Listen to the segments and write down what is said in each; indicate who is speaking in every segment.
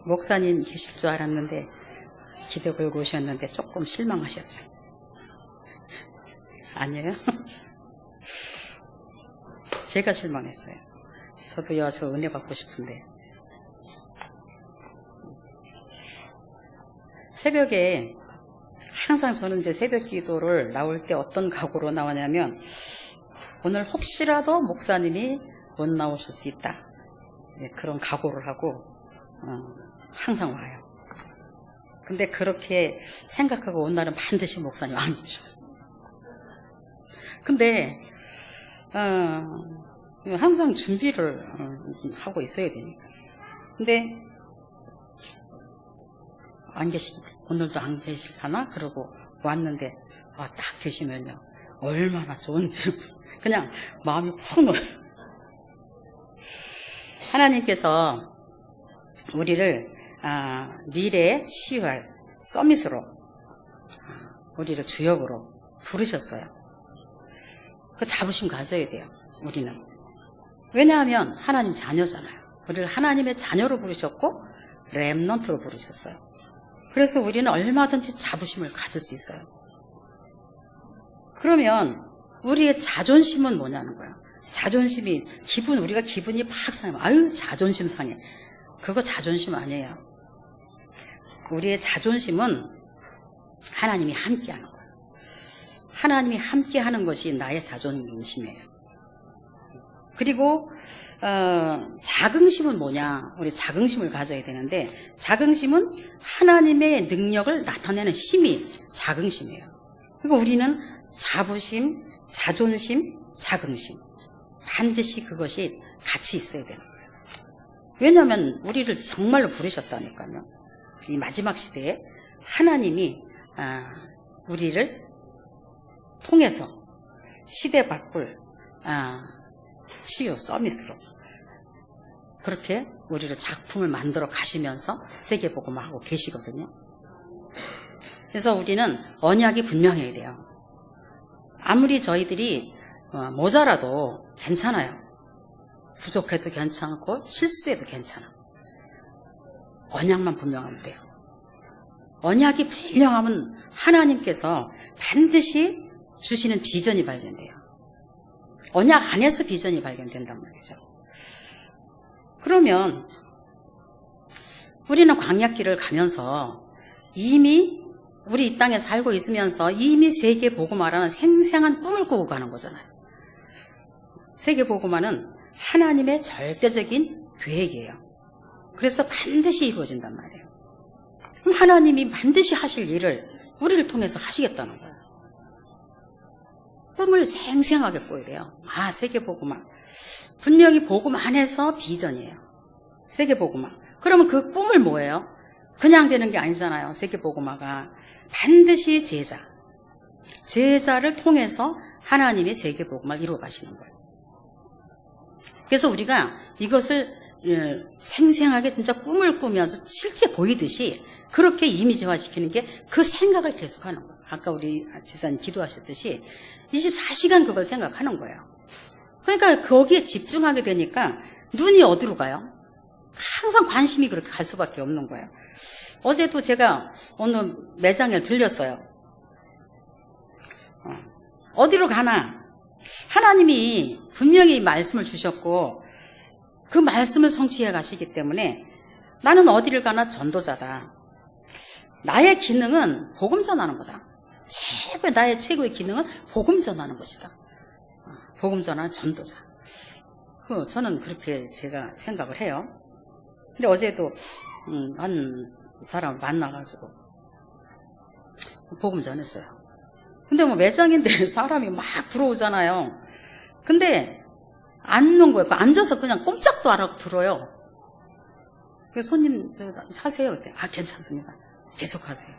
Speaker 1: 목사님 계실 줄 알았는데 기대 걸고 오셨는데 조금 실망하셨죠? 아니에요? 제가 실망했어요. 저도 여서 은혜 받고 싶은데. 새벽에 항상 저는 이제 새벽 기도를 나올 때 어떤 각오로 나오냐면, 오늘 혹시라도 목사님이 못 나오실 수 있다, 그런 각오를 하고 항상 와요. 근데 그렇게 생각하고 온 날은 반드시 목사님 안 오셔요. 근데 항상 준비를 하고 있어야 되니까. 근데 오늘도 안 계실까나? 그러고 왔는데 딱 계시면요, 얼마나 좋은지 그냥 마음이 푹 놓여요. 하나님께서 우리를 미래에 치유할 서밋으로, 우리를 주역으로 부르셨어요. 그 자부심 가져야 돼요, 우리는. 왜냐하면 하나님 자녀잖아요. 우리를 하나님의 자녀로 부르셨고 렘넌트로 부르셨어요. 그래서 우리는 얼마든지 자부심을 가질 수 있어요. 그러면 우리의 자존심은 뭐냐는 거예요. 자존심이, 우리가 기분이 팍 상하면 아유 자존심 상해. 그거 자존심 아니에요. 우리의 자존심은 하나님이 함께하는 거예요. 하나님이 함께하는 것이 나의 자존심이에요. 그리고 자긍심은 뭐냐? 우리 자긍심을 가져야 되는데, 자긍심은 하나님의 능력을 나타내는 힘이 자긍심이에요. 그러니까 우리는 자부심, 자존심, 자긍심, 반드시 그것이 같이 있어야 돼요. 왜냐하면 우리를 정말로 부르셨다니까요. 이 마지막 시대에 하나님이 우리를 통해서 시대 바꿀 치유 서밋으로 그렇게 우리를 작품을 만들어 가시면서 세계복음을 하고 계시거든요. 그래서 우리는 언약이 분명해야 돼요. 아무리 저희들이 모자라도 괜찮아요. 부족해도 괜찮고 실수해도 괜찮아. 언약만 분명하면 돼요. 언약이 분명하면 하나님께서 반드시 주시는 비전이 발견돼요. 언약 안에서 비전이 발견된단 말이죠. 그러면 우리는 광야길을 가면서 이미 우리 이 땅에 살고 있으면서 이미 세계복음화라는 생생한 꿈을 꾸고 가는 거잖아요. 세계복음화는 하나님의 절대적인 계획이에요. 그래서 반드시 이루어진단 말이에요. 그럼 하나님이 반드시 하실 일을 우리를 통해서 하시겠다는 거예요. 꿈을 생생하게 꿔야 돼요. 세계복음화. 분명히 복음 안에서 비전이에요. 세계복음화. 그러면 그 꿈을 뭐예요? 그냥 되는 게 아니잖아요. 세계복음화가. 반드시 제자를 통해서 하나님의 세계복음화를 이루어 가시는 거예요. 그래서 우리가 이것을 생생하게 진짜 꿈을 꾸면서 실제 보이듯이 그렇게 이미지화시키는 게 그 생각을 계속하는 거예요. 아까 우리 집사님 기도하셨듯이 24시간 그걸 생각하는 거예요. 그러니까 거기에 집중하게 되니까 눈이 어디로 가요? 항상 관심이 그렇게 갈 수밖에 없는 거예요. 어제도 제가 어느 매장에 들렸어요. 어디로 가나 하나님이 분명히 말씀을 주셨고 그 말씀을 성취해 가시기 때문에 나는 어디를 가나 전도자다. 나의 기능은 복음 전하는 거다. 나의 최고의 기능은 복음 전하는 것이다. 복음 전하는 전도자. 저는 그렇게 제가 생각을 해요. 근데 어제도 한 사람을 만나가지고 복음 전했어요. 근데 매장인데 사람이 막 들어오잖아요. 근데 앉는 거예요. 앉아서 그냥 꼼짝도 안 하고 들어요. 그래서 손님 하세요. 그때 괜찮습니다. 계속 하세요.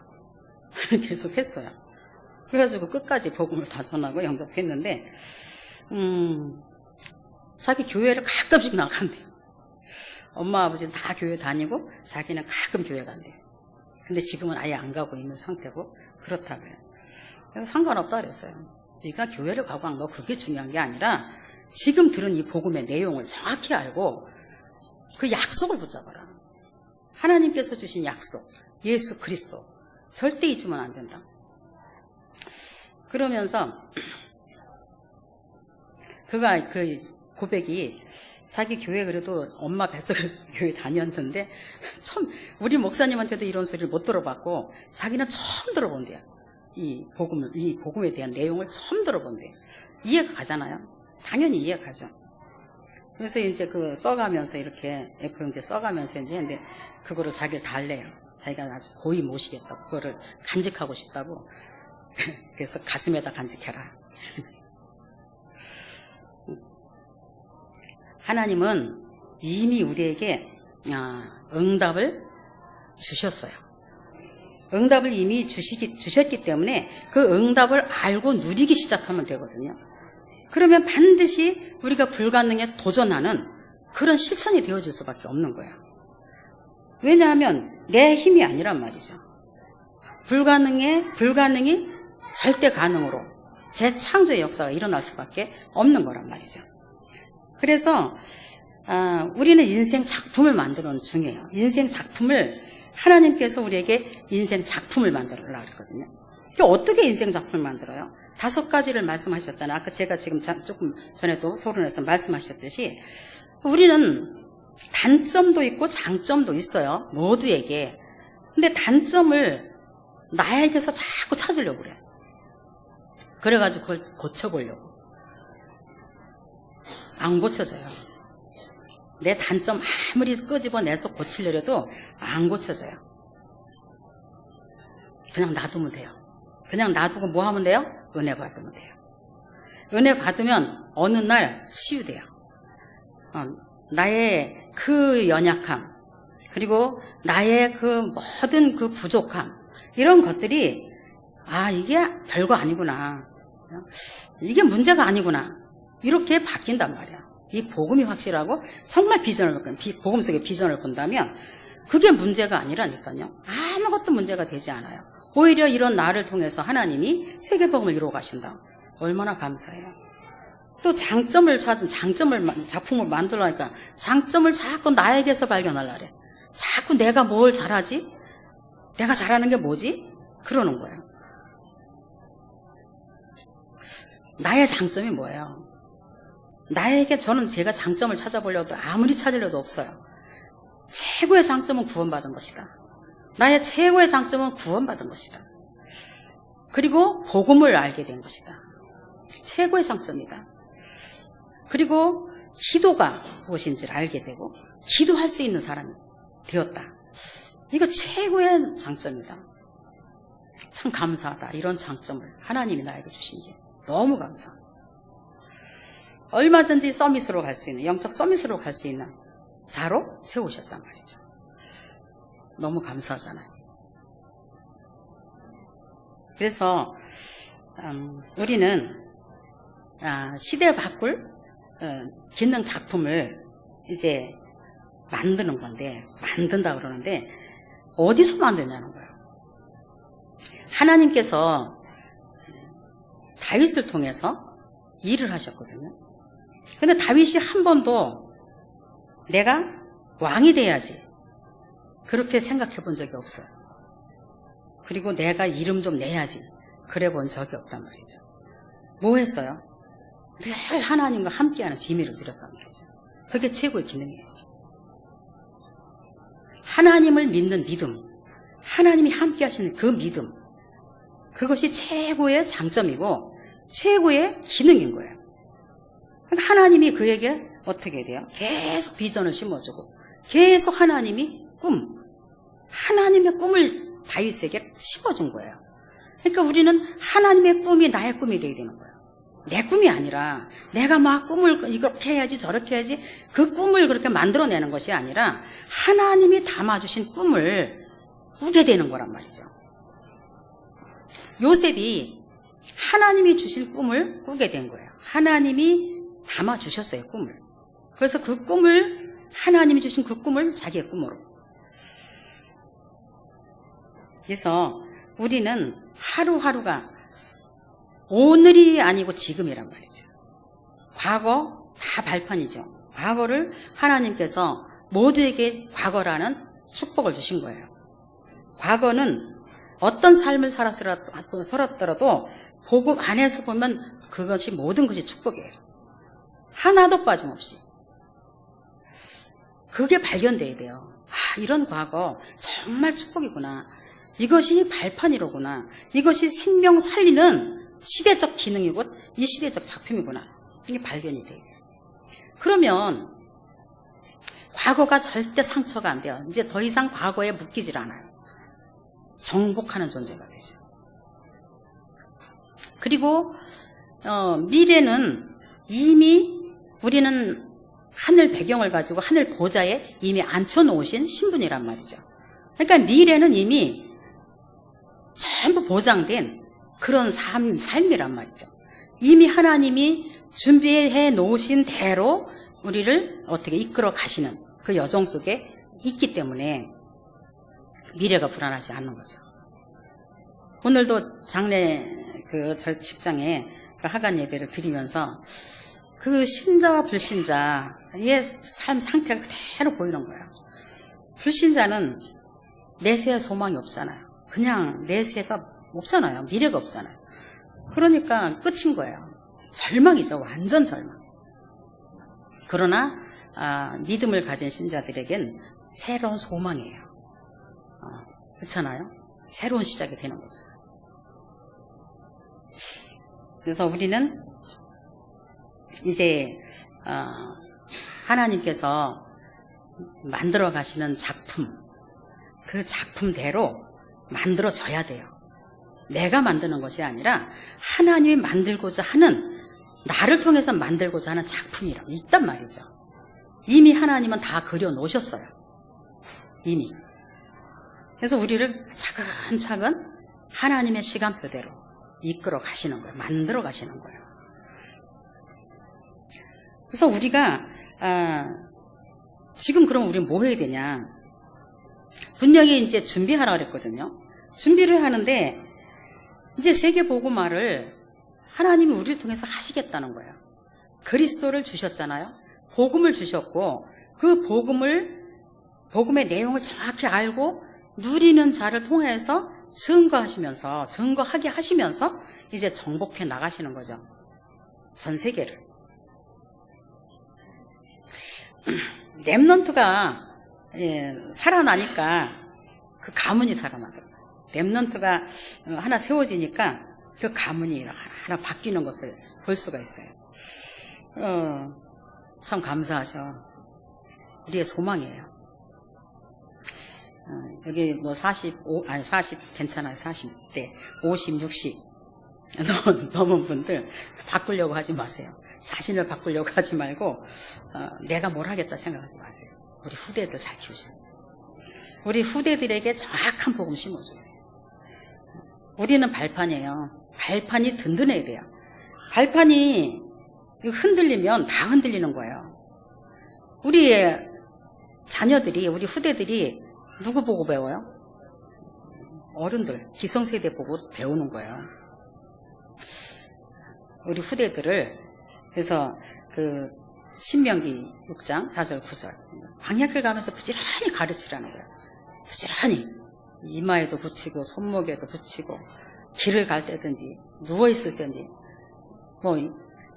Speaker 1: 계속 했어요. 그래가지고 끝까지 복음을 다 전하고 영접했는데 자기 교회를 가끔씩 나간대요. 엄마 아버지는 다 교회 다니고 자기는 가끔 교회 간대요. 근데 지금은 아예 안 가고 있는 상태고 그렇다고요. 그래서 상관없다 그랬어요. 네가 교회를 가고 안 가고 그게 중요한 게 아니라 지금 들은 이 복음의 내용을 정확히 알고 그 약속을 붙잡아라. 하나님께서 주신 약속, 예수 그리스도 절대 잊으면 안 된다. 그러면서 그가 그 고백이 자기 교회 그래도 엄마 뱃속에서 교회 다녔는데 처음 우리 목사님한테도 이런 소리를 못 들어봤고 자기는 처음 들어본대요. 이 복음에 대한 내용을 처음 들어본대요. 이해가 가잖아요. 당연히 이해가 가죠. 그래서 이제 그 써가면서 이렇게 F형제 써가면서 이제 근데 그거를 자기를 달래요. 자기가 아주 고이 모시겠다고 그거를 간직하고 싶다고. 그래서 가슴에다 간직해라. 하나님은 이미 우리에게 응답을 주셨어요. 응답을 이미 주셨기 때문에 그 응답을 알고 누리기 시작하면 되거든요. 그러면 반드시 우리가 불가능에 도전하는 그런 실천이 되어질 수밖에 없는 거예요. 왜냐하면 내 힘이 아니란 말이죠. 불가능이 절대 가능으로 재창조의 역사가 일어날 수밖에 없는 거란 말이죠. 그래서 우리는 인생 작품을 만드는 중이에요. 인생 작품을 하나님께서 우리에게 인생 작품을 만들어라 그랬거든요. 어떻게 인생 작품을 만들어요? 5가지를 말씀하셨잖아요. 아까 제가 지금 조금 전에도 소론에서 말씀하셨듯이 우리는 단점도 있고 장점도 있어요. 모두에게. 근데 단점을 나에게서 자꾸 찾으려고 그래. 그래가지고 그걸 고쳐보려고. 안 고쳐져요. 내 단점 아무리 끄집어내서 고치려도 안 고쳐져요. 그냥 놔두면 돼요. 그냥 놔두고 뭐 하면 돼요? 은혜 받으면 돼요. 은혜 받으면 어느 날 치유돼요. 나의 그 연약함, 그리고 나의 그 모든 그 부족함, 이런 것들이 이게 별거 아니구나. 이게 문제가 아니구나. 이렇게 바뀐단 말이야. 이 복음이 확실하고 정말 복음 속의 비전을 본다면 그게 문제가 아니라니까요. 아무것도 문제가 되지 않아요. 오히려 이런 나를 통해서 하나님이 세계복음을 이루어 가신다. 얼마나 감사해요. 또 작품을 만들라니까 장점을 자꾸 나에게서 발견하려래. 자꾸 내가 뭘 잘하지? 내가 잘하는 게 뭐지? 그러는 거예요. 나의 장점이 뭐예요? 저는 제가 장점을 찾아보려도 아무리 찾으려도 없어요. 최고의 장점은 구원받은 것이다. 나의 최고의 장점은 구원받은 것이다. 그리고 복음을 알게 된 것이다. 최고의 장점이다. 그리고 기도가 무엇인지를 알게 되고 기도할 수 있는 사람이 되었다. 이거 최고의 장점이다. 참 감사하다. 이런 장점을 하나님이 나에게 주신 게 너무 감사합니다. 얼마든지 서밋으로 갈 수 있는, 영적 서밋으로 갈 수 있는 자로 세우셨단 말이죠. 너무 감사하잖아요. 그래서 우리는 시대 바꿀 기능 작품을 이제 만드는 건데, 만든다 그러는데 어디서 만드냐는 거예요. 하나님께서 다윗을 통해서 일을 하셨거든요. 근데 다윗이 한 번도 내가 왕이 돼야지 그렇게 생각해 본 적이 없어요. 그리고 내가 이름 좀 내야지 그래 본 적이 없단 말이죠. 뭐 했어요? 늘 하나님과 함께하는 비밀을 누렸단 말이죠. 그게 최고의 기능이에요. 하나님을 믿는 믿음, 하나님이 함께하시는 그 믿음, 그것이 최고의 장점이고 최고의 기능인 거예요. 그러니까 하나님이 그에게 어떻게 돼요? 계속 비전을 심어주고 계속 하나님의 꿈을 다윗에게 심어준 거예요. 그러니까 우리는 하나님의 꿈이 나의 꿈이 되어야 되는 거예요. 내 꿈이 아니라 내가 막 꿈을 이렇게 해야지 저렇게 해야지 그 꿈을 그렇게 만들어내는 것이 아니라 하나님이 담아주신 꿈을 꾸게 되는 거란 말이죠. 요셉이 하나님이 주신 꿈을 꾸게 된 거예요. 하나님이 담아주셨어요, 꿈을. 그래서 그 꿈을, 하나님이 주신 그 꿈을 자기의 꿈으로. 그래서 우리는 하루하루가 오늘이 아니고 지금이란 말이죠. 과거 다 발판이죠. 과거를 하나님께서 모두에게 과거라는 축복을 주신 거예요. 과거는 어떤 삶을 살았더라도 복음 안에서 보면 그것이 모든 것이 축복이에요. 하나도 빠짐없이. 그게 발견돼야 돼요. 아, 이런 과거 정말 축복이구나. 이것이 발판이로구나. 이것이 생명 살리는 시대적 기능이고 이 시대적 작품이구나. 이게 발견이 돼요. 그러면 과거가 절대 상처가 안 돼요. 이제 더 이상 과거에 묶이질 않아요. 정복하는 존재가 되죠. 그리고 미래는 이미 우리는 하늘 배경을 가지고 하늘 보좌에 이미 앉혀놓으신 신분이란 말이죠. 그러니까 미래는 이미 전부 보장된 그런 삶이란 말이죠. 이미 하나님이 준비해 놓으신 대로 우리를 어떻게 이끌어 가시는 그 여정 속에 있기 때문에 미래가 불안하지 않는 거죠. 오늘도 장례 그 절식장에 그 하간 예배를 드리면서 그 신자와 불신자의 삶 상태가 그대로 보이는 거예요. 불신자는 내세에 소망이 없잖아요. 그냥 내세가 없잖아요. 미래가 없잖아요. 그러니까 끝인 거예요. 절망이죠. 완전 절망. 그러나 믿음을 가진 신자들에겐 새로운 소망이에요. 그렇잖아요. 새로운 시작이 되는 거죠. 그래서 우리는 이제 하나님께서 만들어 가시는 작품, 그 작품대로 만들어져야 돼요. 내가 만드는 것이 아니라 하나님이 만들고자 하는, 나를 통해서 만들고자 하는 작품이라고 있단 말이죠. 이미 하나님은 다 그려놓으셨어요. 이미. 그래서 우리를 차근차근 하나님의 시간표대로 이끌어 가시는 거예요. 만들어 가시는 거예요. 그래서 우리가 지금 그럼 우리는 뭐 해야 되냐? 분명히 이제 준비하라 그랬거든요. 준비를 하는데 이제 세계복음화를 하나님이 우리를 통해서 하시겠다는 거예요. 그리스도를 주셨잖아요. 복음을 주셨고 그 복음의 내용을 정확히 알고 누리는 자를 통해서 증거하게 하시면서 이제 정복해 나가시는 거죠. 전 세계를. 렘넌트가 살아나니까 그 가문이 살아나더라고요. 렘넌트가 하나 세워지니까 그 가문이 하나 바뀌는 것을 볼 수가 있어요. 참 감사하죠. 우리의 소망이에요. 여기 뭐 40 괜찮아요. 40대, 50, 60 넘은 분들 바꾸려고 하지 마세요. 자신을 바꾸려고 하지 말고 내가 뭘 하겠다 생각하지 마세요. 우리 후대들 잘 키우셔요. 우리 후대들에게 정확한 복음 심어줘요. 우리는 발판이에요. 발판이 든든해야 돼요. 발판이 흔들리면 다 흔들리는 거예요. 우리 자녀들이, 우리 후대들이 누구 보고 배워요? 어른들, 기성세대 보고 배우는 거예요. 우리 후대들을, 그래서 그 신명기 6장 4절 9절 광야길 가면서 부지런히 가르치라는 거예요. 부지런히 이마에도 붙이고 손목에도 붙이고 길을 갈 때든지 누워있을 때든지 뭐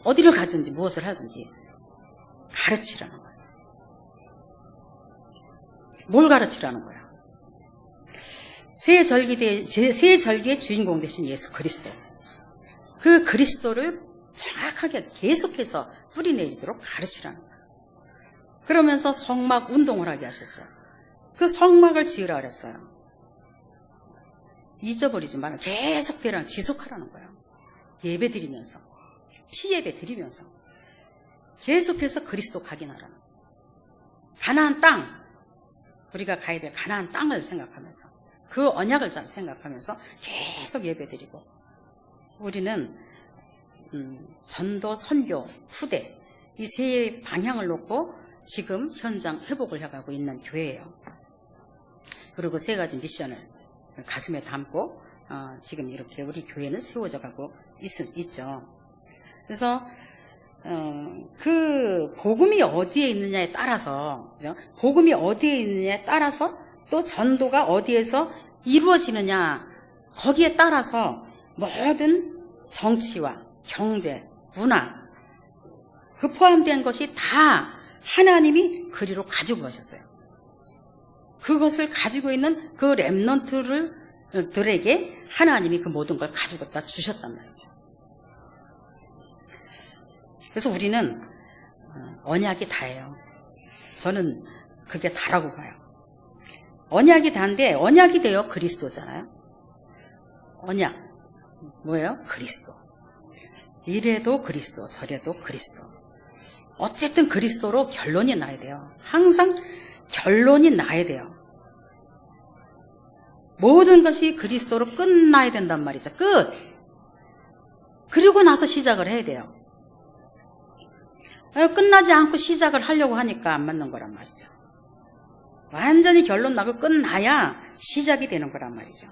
Speaker 1: 어디를 가든지 무엇을 하든지 가르치라는 거예요. 뭘 가르치라는 거예요? 새 절기의 주인공 되신 예수 그리스도, 그 그리스도를 정확하게 계속해서 뿌리내리도록 가르치라는 거예요. 그러면서 성막 운동을 하게 하셨죠. 그 성막을 지으라 그랬어요. 잊어버리지 말고 계속 대랑 지속하라는 거예요. 예배 드리면서, 피예배 드리면서 계속해서 그리스도 각인하라는 거예요. 가나안 땅, 우리가 가야 될 가나안 땅을 생각하면서, 그 언약을 잘 생각하면서 계속 예배 드리고, 우리는 전도, 선교, 후대 이 세 방향을 놓고 지금 현장 회복을 해가고 있는 교회예요. 그리고 세 가지 미션을 가슴에 담고 지금 이렇게 우리 교회는 세워져 가고 있죠. 그래서 그 복음이 어디에 있느냐에 따라서, 그죠? 복음이 어디에 있느냐에 따라서 또 전도가 어디에서 이루어지느냐, 거기에 따라서 모든 정치와 경제, 문화, 그 포함된 것이 다 하나님이 그리로 가지고 가셨어요. 그것을 가지고 있는 그 렘넌트들에게 하나님이 그 모든 걸 가지고 다 주셨단 말이죠. 그래서 우리는 언약이 다예요. 저는 그게 다라고 봐요. 언약이 다인데 언약이 돼요. 그리스도잖아요. 언약 뭐예요? 그리스도. 이래도 그리스도, 저래도 그리스도. 어쨌든 그리스도로 결론이 나야 돼요. 항상 결론이 나야 돼요. 모든 것이 그리스도로 끝나야 된단 말이죠. 끝! 그리고 나서 시작을 해야 돼요. 끝나지 않고 시작을 하려고 하니까 안 맞는 거란 말이죠. 완전히 결론 나고 끝나야 시작이 되는 거란 말이죠.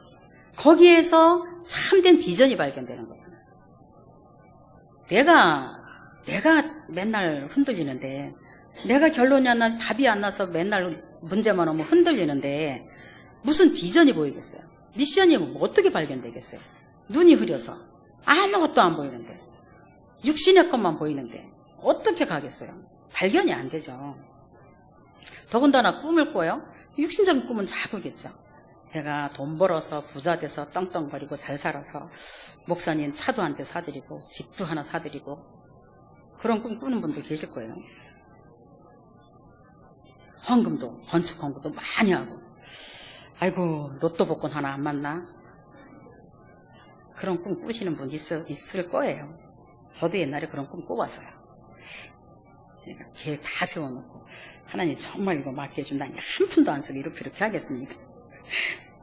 Speaker 1: 거기에서 참된 비전이 발견되는 거잖아요. 내가 맨날 흔들리는데, 내가 결론이 안 나서 답이 안 나서 맨날 문제만 오면 흔들리는데 무슨 비전이 보이겠어요? 미션이 뭐 어떻게 발견되겠어요? 눈이 흐려서 아무것도 안 보이는데, 육신의 것만 보이는데 어떻게 가겠어요? 발견이 안 되죠. 더군다나 꿈을 꿔요? 육신적인 꿈은 작겠죠. 내가 돈 벌어서 부자 돼서 떵떵거리고 잘 살아서 목사님 차도 한 대 사드리고 집도 하나 사드리고, 그런 꿈 꾸는 분들 계실 거예요. 헌금도, 건축 헌금도 많이 하고, 아이고 로또 복권 하나 안 맞나? 그런 꿈 꾸시는 분 있을 거예요. 저도 옛날에 그런 꿈 꿔봤어요. 제가 계획 다 세워놓고, 하나님 정말 이거 맡겨준다니 한 푼도 안 쓰고 이렇게 하겠습니다.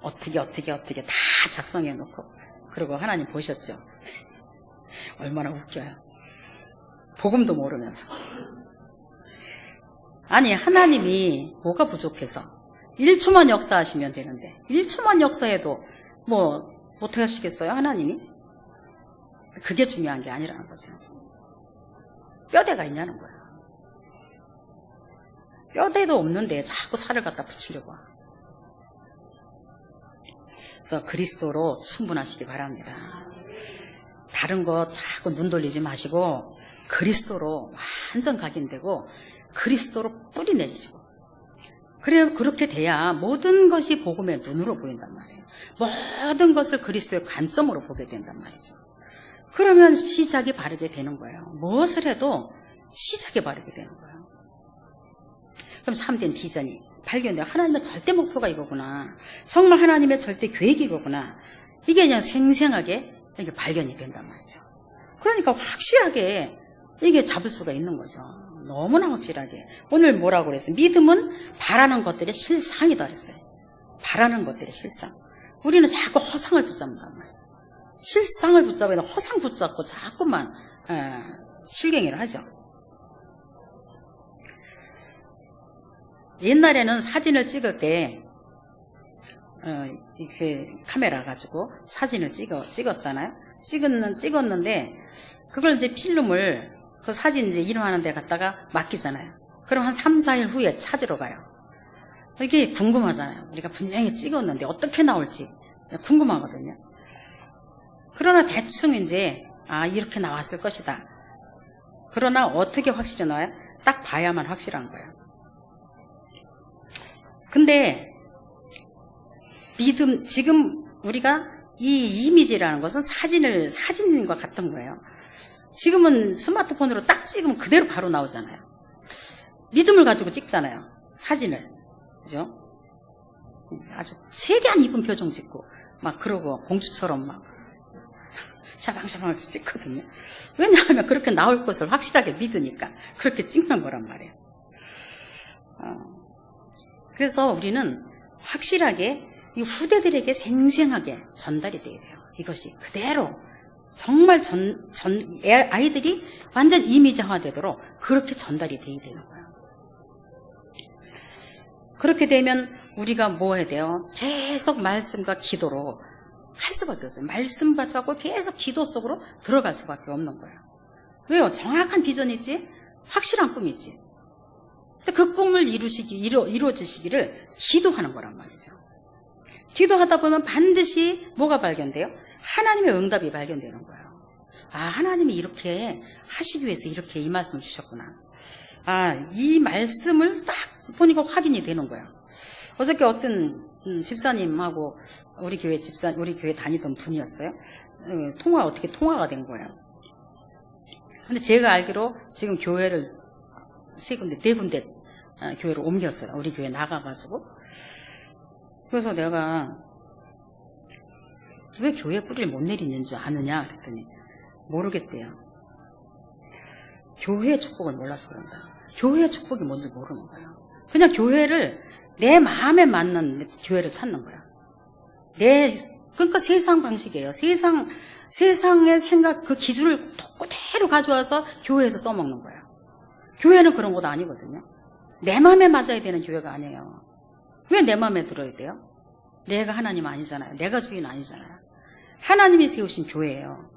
Speaker 1: 어떻게 다 작성해놓고, 그리고 하나님 보셨죠? 얼마나 웃겨요. 복음도 모르면서. 아니, 하나님이 뭐가 부족해서 1초만 역사하시면 되는데 1초만 역사해도 뭐 못해 하시겠어요? 하나님이? 그게 중요한 게 아니라는 거죠. 뼈대가 있냐는 거예요. 뼈대도 없는데 자꾸 살을 갖다 붙이려고. 그래서 그리스도로 충분하시기 바랍니다. 다른 거 자꾸 눈 돌리지 마시고 그리스도로 완전 각인되고 그리스도로 뿌리 내리시고, 그래요. 그렇게 돼야 모든 것이 복음의 눈으로 보인단 말이에요. 모든 것을 그리스도의 관점으로 보게 된단 말이죠. 그러면 시작이 바르게 되는 거예요. 무엇을 해도 시작이 바르게 되는 거예요. 그럼 참된 비전이 발견돼요. 하나님의 절대 목표가 이거구나. 정말 하나님의 절대 계획이 이거구나. 이게 그냥 생생하게 이게 발견이 된단 말이죠. 그러니까 확실하게 이게 잡을 수가 있는 거죠. 너무나 확실하게. 오늘 뭐라고 그랬어요? 믿음은 바라는 것들의 실상이다 그랬어요. 바라는 것들의 실상. 우리는 자꾸 허상을 붙잡는단 말이에요. 실상을 붙잡아야 허상 붙잡고 자꾸만 실갱이를 하죠. 옛날에는 사진을 찍을 때 이렇게 카메라 가지고 사진을 찍었잖아요. 찍었는데 그걸 이제 필름을 그 사진 이제 이용하는 데 갖다가 맡기잖아요. 그럼 한 3, 4일 후에 찾으러 가요. 이게 궁금하잖아요. 우리가 분명히 찍었는데 어떻게 나올지 궁금하거든요. 그러나 대충 이제 이렇게 나왔을 것이다. 그러나 어떻게 확실히 나와요? 딱 봐야만 확실한 거예요. 근데 믿음, 지금 우리가 이 이미지라는 것은 사진과 같은 거예요. 지금은 스마트폰으로 딱 찍으면 그대로 바로 나오잖아요. 믿음을 가지고 찍잖아요. 사진을. 그죠? 아주 세계한 이쁜 표정 짓고 막 그러고 공주처럼 막 샤방샤방 찍거든요. 왜냐하면 그렇게 나올 것을 확실하게 믿으니까 그렇게 찍는 거란 말이에요. 그래서 우리는 확실하게 이 후대들에게 생생하게 전달이 돼야 돼요. 이것이 그대로 정말 아이들이 완전 이미지화되도록 그렇게 전달이 돼야 되는 거예요. 그렇게 되면 우리가 뭐 해야 돼요? 계속 말씀과 기도로 할 수밖에 없어요. 말씀 가지고 계속 기도 속으로 들어갈 수밖에 없는 거예요. 왜요? 정확한 비전이 있지? 확실한 꿈이 있지. 그 꿈을 이루어지시기를 기도하는 거란 말이죠. 기도하다 보면 반드시 뭐가 발견돼요? 하나님의 응답이 발견되는 거예요. 아, 하나님이 이렇게 하시기 위해서 이렇게 이 말씀을 주셨구나. 아, 이 말씀을 딱 보니까 확인이 되는 거예요. 어저께 어떤 집사님하고 우리 교회 다니던 분이었어요. 어떻게 통화가 된 거예요. 근데 제가 알기로 지금 교회를 네 군데 교회로 옮겼어요. 우리 교회 나가가지고. 그래서 내가 왜 교회 뿌리를 못 내리는 줄 아느냐 그랬더니 모르겠대요. 교회의 축복을 몰라서 그런다. 교회의 축복이 뭔지 모르는 거예요. 그냥 교회를 내 마음에 맞는 교회를 찾는 거예요. 그러니까 세상 방식이에요. 세상의 생각 그 기준을 그대로 가져와서 교회에서 써먹는 거예요. 교회는 그런 것도 아니거든요. 내 마음에 맞아야 되는 교회가 아니에요. 왜 내 마음에 들어야 돼요? 내가 하나님 아니잖아요. 내가 주인 아니잖아요. 하나님이 세우신 교회예요.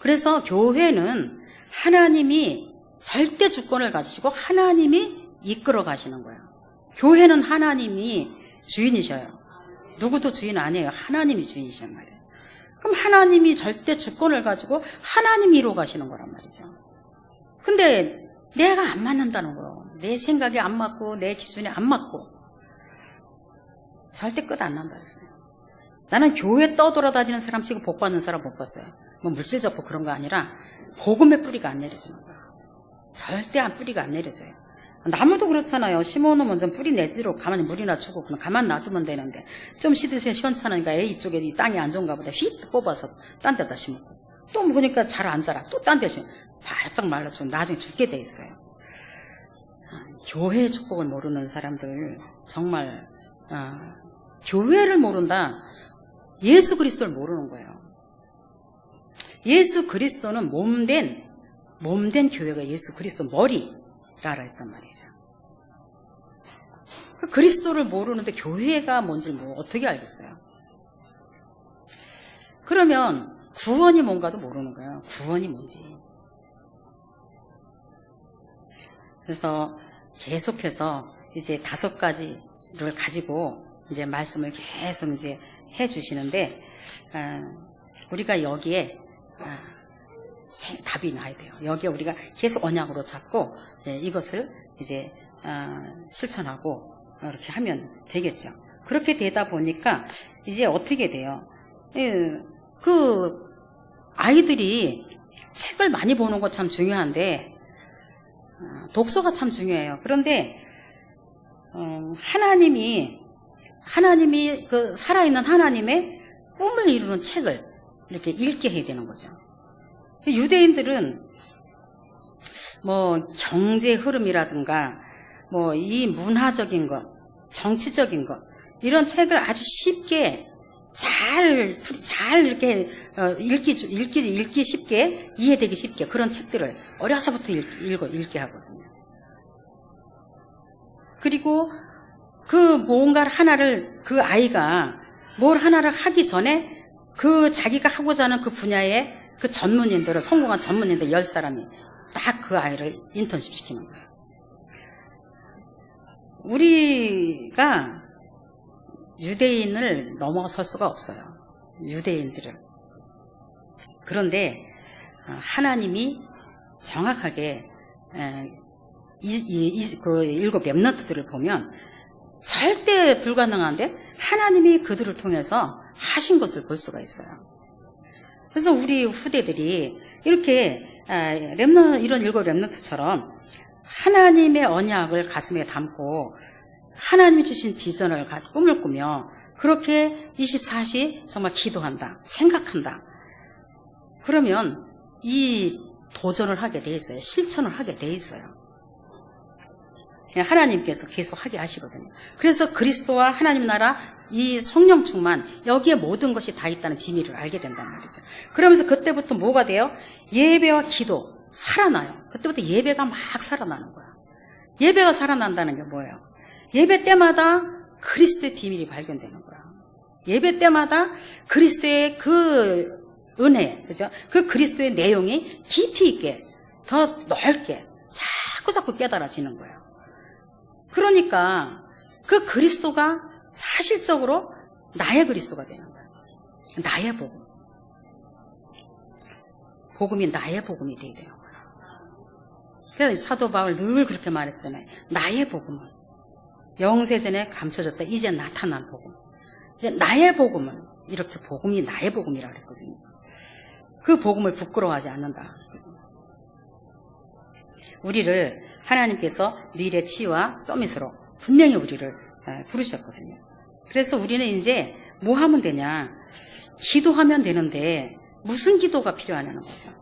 Speaker 1: 그래서 교회는 하나님이 절대 주권을 가지시고 하나님이 이끌어 가시는 거예요. 교회는 하나님이 주인이셔요. 누구도 주인 아니에요. 하나님이 주인이란 말이에요. 그럼 하나님이 절대 주권을 가지고 하나님이 이루어 가시는 거란 말이죠. 근데 내가 안 맞는다는 거예요. 내 생각이 안 맞고 내 기준이 안 맞고 절대 끝 안 난다 그랬어요. 나는 교회 떠돌아다니는 사람 치고 복 받는 사람 못 봤어요. 뭐 물질적 복 그런 거 아니라 복음의 뿌리가 안 내려지는 거예요. 절대 뿌리가 안 내려져요. 나무도 그렇잖아요. 심어놓으면 좀 뿌리 내도록 가만히 물이나 주고 그냥 가만 놔두면 되는데 좀 시원찮으니까 이쪽에 이 땅이 안 좋은가 보다 휙 뽑아서 딴 데다 심고 또 보니까 잘 안 자라 또 딴 데 심고 바짝 말라주고 나중에 죽게 돼 있어요. 교회의 축복을 모르는 사람들 정말 교회를 모른다. 예수 그리스도를 모르는 거예요. 예수 그리스도는 몸된 교회가 예수 그리스도 머리라라 했단 말이죠. 그 그리스도를 모르는데 교회가 뭔지 어떻게 알겠어요? 그러면 구원이 뭔가도 모르는 거예요. 구원이 뭔지. 그래서 계속해서 이제 5가지를 가지고 이제 말씀을 계속 이제 해 주시는데, 우리가 여기에, 답이 나야 돼요. 여기에 우리가 계속 언약으로 잡고, 이것을 이제, 실천하고, 이렇게 하면 되겠죠. 그렇게 되다 보니까, 이제 어떻게 돼요? 아이들이 책을 많이 보는 거 참 중요한데, 독서가 참 중요해요. 그런데 하나님이 그 살아있는 하나님의 꿈을 이루는 책을 이렇게 읽게 해야 되는 거죠. 유대인들은 뭐 경제 흐름이라든가 뭐 이 문화적인 것, 정치적인 것 이런 책을 아주 쉽게 잘 이렇게 읽기 쉽게 이해되기 쉽게 그런 책들을 어려서부터 읽게 하거든요. 그리고 뭔가를 하나를 그 아이가 뭘 하나를 하기 전에 그 자기가 하고자 하는 그 분야의 그 전문인들을 성공한 전문인들 10사람이 딱 그 아이를 인턴십 시키는 거예요. 우리가 유대인을 넘어설 수가 없어요. 유대인들을. 그런데 하나님이 정확하게 그 7 렘넌트들을 보면 절대 불가능한데 하나님이 그들을 통해서 하신 것을 볼 수가 있어요. 그래서 우리 후대들이 이렇게 이런 7 렘넌트처럼 하나님의 언약을 가슴에 담고 하나님이 주신 비전을 꿈을 꾸며 그렇게 24시 정말 기도한다, 생각한다. 그러면 이 도전을 하게 돼 있어요. 실천을 하게 돼 있어요. 하나님께서 계속 하게 하시거든요. 그래서 그리스도와 하나님 나라 이 성령 충만 여기에 모든 것이 다 있다는 비밀을 알게 된단 말이죠. 그러면서 그때부터 뭐가 돼요? 예배와 기도 살아나요. 그때부터 예배가 막 살아나는 거야. 예배가 살아난다는 게 뭐예요? 예배 때마다 그리스도의 비밀이 발견되는 거야. 예배 때마다 그리스도의 그 은혜, 그죠? 그 그리스도의 내용이 깊이 있게, 더 넓게, 자꾸 깨달아지는 거예요. 그러니까 그 그리스도가 사실적으로 나의 그리스도가 되는 거예요. 나의 복음. 복음이 나의 복음이 되어야 돼요. 그래서 사도 바울 늘 그렇게 말했잖아요. 나의 복음은 영세전에 감춰졌다. 이제 나타난 복음. 이제 나의 복음은 이렇게 복음이 나의 복음이라고 그랬거든요. 그 복음을 부끄러워하지 않는다. 우리를 하나님께서 미래 치유와 서밋으로 분명히 우리를 부르셨거든요. 그래서 우리는 이제 뭐 하면 되냐? 기도하면 되는데 무슨 기도가 필요하냐는 거죠.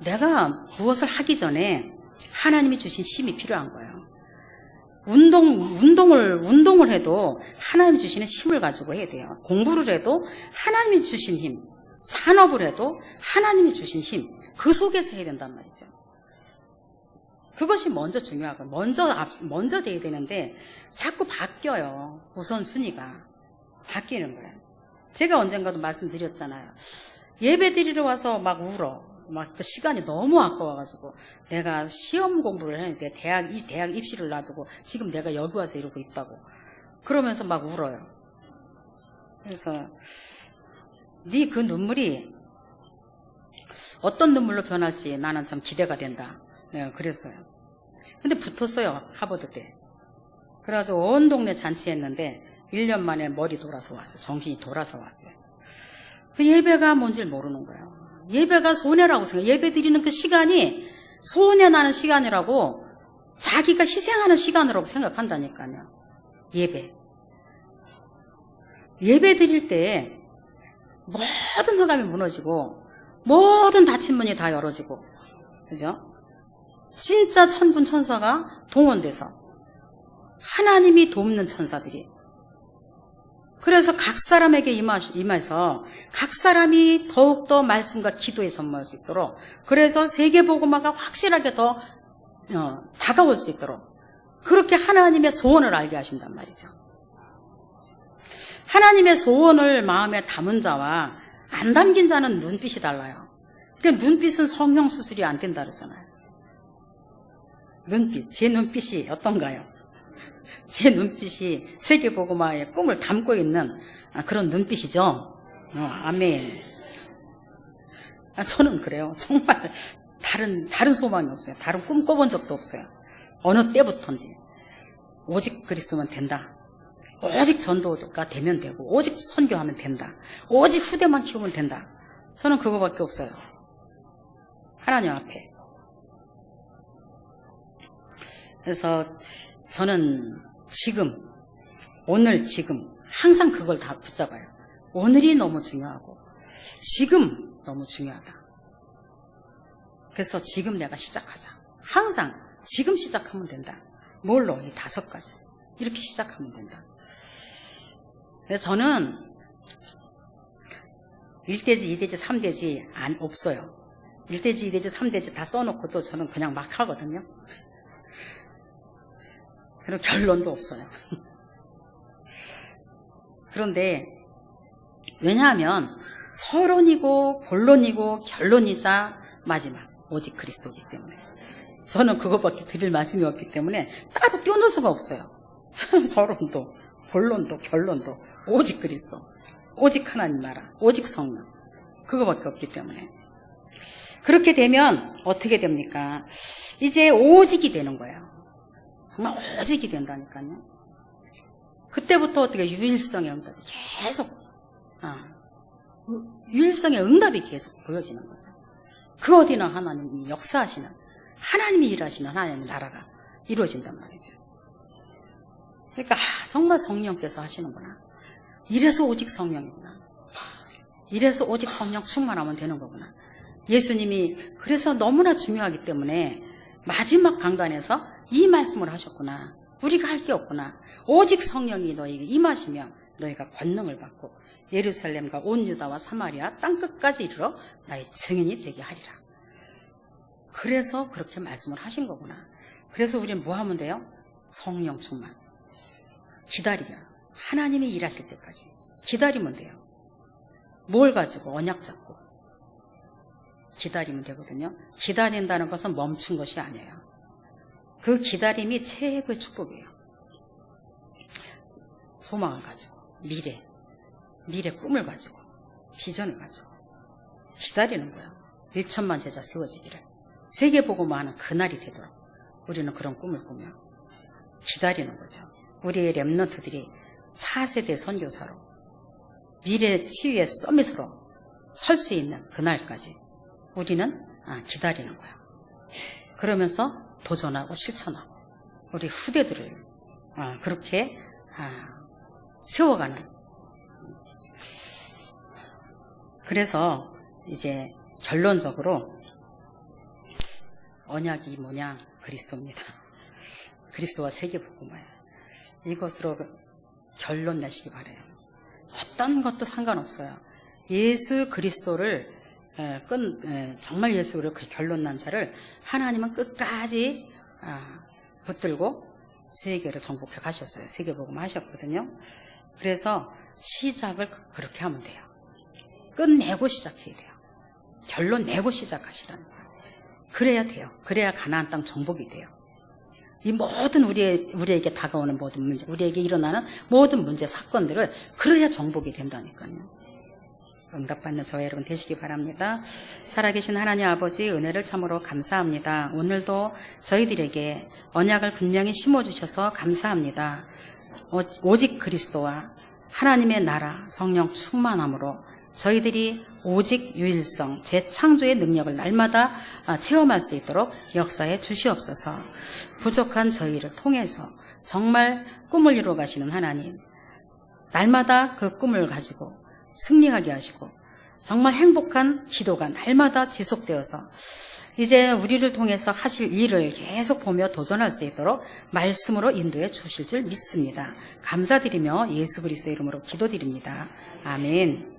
Speaker 1: 내가 무엇을 하기 전에 하나님이 주신 힘이 필요한 거예요. 운동을 해도 하나님이 주시는 힘을 가지고 해야 돼요. 공부를 해도 하나님이 주신 힘, 산업을 해도 하나님이 주신 힘, 그 속에서 해야 된단 말이죠. 그것이 먼저 중요하고 먼저 돼야 되는데 자꾸 바뀌어요. 우선순위가 바뀌는 거예요. 제가 언젠가도 말씀드렸잖아요. 예배 드리러 와서 막 울어. 막 그 시간이 너무 아까워가지고 내가 시험 공부를 했는데 대학 입시를 놔두고 지금 내가 여기 와서 이러고 있다고 그러면서 막 울어요. 그래서 네 그 눈물이 어떤 눈물로 변할지 나는 참 기대가 된다. 네, 그랬어요. 근데 붙었어요. 하버드 때. 그래가지고 온 동네 잔치했는데 1년 만에 머리 돌아서 왔어요. 정신이 돌아서 왔어요. 그 예배가 뭔지 모르는 거예요. 예배가 손해라고 생각해요. 예배 드리는 그 시간이 손해나는 시간이라고 자기가 희생하는 시간이라고 생각한다니까요. 예배 드릴 때 모든 흑암이 무너지고 모든 닫힌 문이 다 열어지고, 그죠? 진짜 천군 천사가 동원돼서 하나님이 돕는 천사들이, 그래서 각 사람에게 임해서 각 사람이 더욱더 말씀과 기도에 전무할 수 있도록, 그래서 세계복음화가 확실하게 더 다가올 수 있도록 그렇게 하나님의 소원을 알게 하신단 말이죠. 하나님의 소원을 마음에 담은 자와 안 담긴 자는 눈빛이 달라요. 그러니까 눈빛은 성형 수술이 안 된다 그러잖아요. 제 눈빛이 어떤가요? 제 눈빛이 세계복음화의 꿈을 담고 있는 그런 눈빛이죠. 아멘. 저는 그래요. 정말 다른 소망이 없어요. 다른 꿈 꿔본 적도 없어요. 어느 때부터인지 오직 그리스도면 된다. 오직 전도가 되면 되고, 오직 선교하면 된다. 오직 후대만 키우면 된다. 저는 그거밖에 없어요. 하나님 앞에. 그래서 저는 오늘 항상 그걸 다 붙잡아요. 오늘이 너무 중요하고 지금 너무 중요하다. 그래서 지금 내가 시작하자. 항상 지금 시작하면 된다. 뭘로? 이 5가지. 이렇게 시작하면 된다. 그래서 저는 1대지, 2대지, 3대지 없어요. 1대지, 2대지, 3대지 다 써놓고도 저는 그냥 막 하거든요. 그리고 결론도 없어요. 그런데 왜냐하면 서론이고 본론이고 결론이자 마지막 오직 그리스도이기 때문에, 저는 그것밖에 드릴 말씀이 없기 때문에 따로 띄워놓을 수가 없어요. 서론도 본론도 결론도 오직 그리스도, 오직 하나님 나라, 오직 성령, 그거밖에 없기 때문에. 그렇게 되면 어떻게 됩니까? 이제 오직이 되는 거예요. 정말 오직이 된다니까요. 그때부터 어떻게 유일성의 응답이 계속, 유일성의 응답이 계속 보여지는 거죠. 그 어디나 하나님이 역사하시는, 하나님이 일하시는 하나님의 나라가 이루어진단 말이죠. 그러니까 정말 성령께서 하시는구나. 이래서 오직 성령이구나. 이래서 오직 성령 충만하면 되는 거구나. 예수님이 그래서 너무나 중요하기 때문에 마지막 강단에서 이 말씀을 하셨구나. 우리가 할 게 없구나. 오직 성령이 너에게 임하시면 너희가 권능을 받고 예루살렘과 온 유다와 사마리아 땅끝까지 이르러 나의 증인이 되게 하리라. 그래서 그렇게 말씀을 하신 거구나. 그래서 우리는 뭐 하면 돼요? 성령 충만. 기다리면, 하나님이 일하실 때까지 기다리면 돼요. 뭘 가지고? 언약 잡고. 기다리면 되거든요. 기다린다는 것은 멈춘 것이 아니에요. 그 기다림이 최고의 축복이에요. 소망을 가지고, 미래 꿈을 가지고, 비전을 가지고 기다리는 거예요. 1천만 제자 세워지기를. 세계복음화하는 그날이 되도록 우리는 그런 꿈을 꾸며 기다리는 거죠. 우리의 렘넌트들이 차세대 선교사로 미래 치유의 서밋으로 설 수 있는 그날까지 우리는 기다리는 거예요. 그러면서 도전하고 실천하고 우리 후대들을 그렇게 세워가는. 그래서 이제 결론적으로 언약이 뭐냐? 그리스도입니다. 그리스도와 세계복음화예요. 이것으로 결론 내시기 바라요. 어떤 것도 상관없어요. 예수 그리스도를 정말 예수를 결론 난 자를 하나님은 끝까지 붙들고 세계를 정복해 가셨어요. 세계복음화 하셨거든요. 그래서 시작을 그렇게 하면 돼요. 끝내고 시작해야 돼요. 결론 내고 시작하시라는 거예요. 그래야 돼요. 그래야 가나안 땅 정복이 돼요. 이 모든 우리에게 다가오는 모든 문제, 우리에게 일어나는 모든 문제, 사건들을 그래야 정복이 된다니까요. 응답받는 저와 여러분 되시기 바랍니다. 살아계신 하나님 아버지 은혜를 참으로 감사합니다. 오늘도 저희들에게 언약을 분명히 심어주셔서 감사합니다. 오직 그리스도와 하나님의 나라, 성령 충만함으로 저희들이 오직 유일성, 재창조의 능력을 날마다 체험할 수 있도록 역사해 주시옵소서. 부족한 저희를 통해서 정말 꿈을 이루어 가시는 하나님, 날마다 그 꿈을 가지고 승리하게 하시고 정말 행복한 기도가 날마다 지속되어서 이제 우리를 통해서 하실 일을 계속 보며 도전할 수 있도록 말씀으로 인도해 주실 줄 믿습니다. 감사드리며 예수 그리스도의 이름으로 기도드립니다. 아멘.